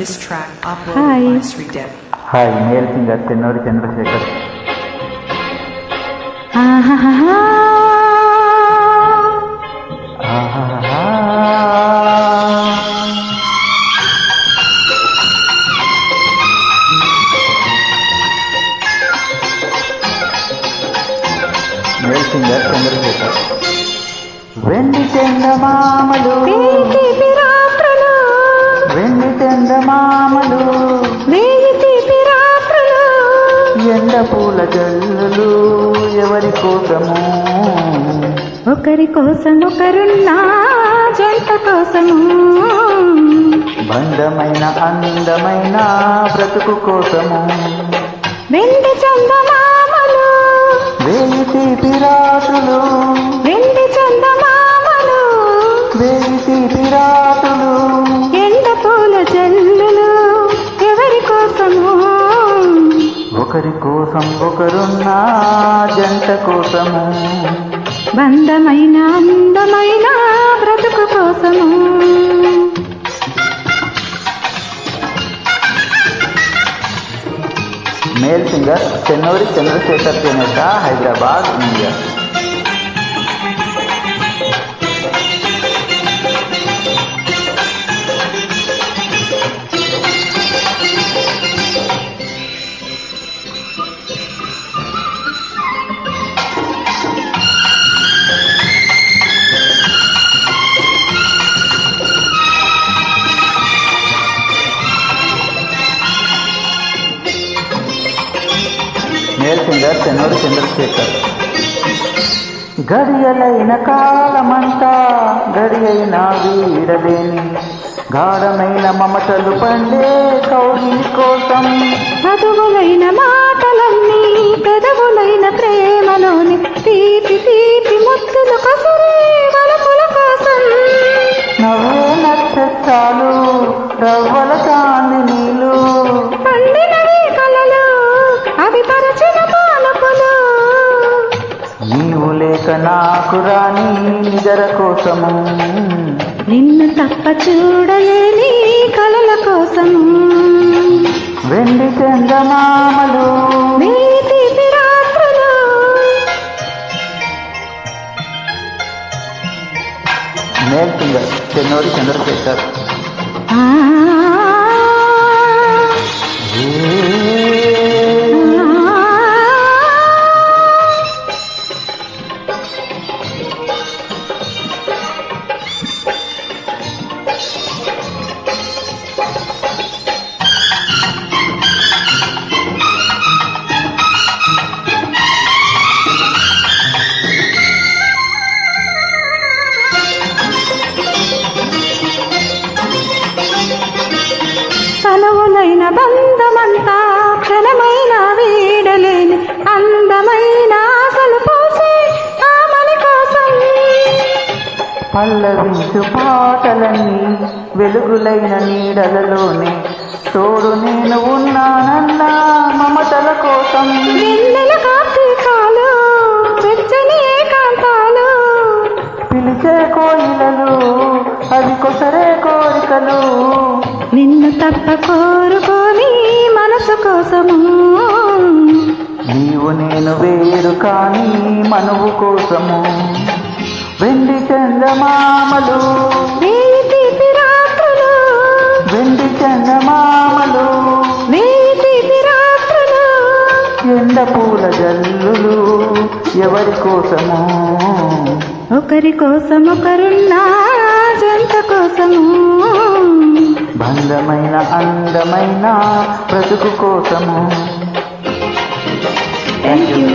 This track uploaded by Sri Dev. Hi, male singer Tenori Chandrasekhar. Male singer Chandrasekhar. వెండి చందమామలు వెండి చందమామలు ఎండ పూల జల్లులు ఎవరి కోసము ఒకరి కోసం ఒకరున్నా జంట కోసము బంధమైన అందమైన బ్రతుకు కోసము వెండి చందమామలు వేయి తీపి రాత్రులు వెండి చందమామలు వేయి తీపి రాత్రులు ఎండ పూల జల్లులు ఎవరి కోసము ఒకరి కోసం ఒకరున్నా జంట కోసము బంధమైన అందమైన బ్రతుకు కోసము మేల్ సింగర్ చెన్నూరి చంద్రశేఖర్ చేనేత Hyderabad India. Male singer Chennuri Chandrashekar. గడియలైన కాలమంతా గడియైన వీడలేని గాఢమైన మమతలు పండే కౌగిలి కోసం చదువులైన మాటలన్నీ పెదవులైన ప్రేమలోని తీపి తీపి ముత్తులు కసరే వలపుల కోసం నవ్వే నక్షత్రాలు రవ్వల కాంతి నీళ్ళు పండినవి కలలు అవి పరచిన పాలకులు నీవు లేక నాకు రాని నిజర కోసము నిన్ను తప్ప చూడలేని కలల కోసము వెండి చందమామలు తీపి రాత్రులు మేల్ సింగర్ చెన్నూరి చంద్రశేఖర్. తనువులైన బంధమంతా క్షణమైన వీడలేని అందమైన ఆశలు పోసే ఆమని కోసం పల్లవించు పాటలన్నీ వెలుగులైన నీడలలోనే తోడు నేను ఉన్నానన్నా మమతల కోసం వెన్నెల కార్తీకాలు వెచ్చని ఏకాంతాలు పిలిచే కోయిలలు అది కొసరే కోరికలు నిన్ను తప్ప కోరుకోని మనసు కోసము నీవు నేను వేరు కానీ మనువు కోసము వెండి చందమామలు తీపి రాత్రులు వెండి చందమామలు తీపి రాత్రులు ఎండ పూల జల్లులు ఎవరి కోసము ఒకరి కోసం ఒకరున్నా జంట కోసము బంధమైన అందమైన బ్రతుకు కోసము. Thank you.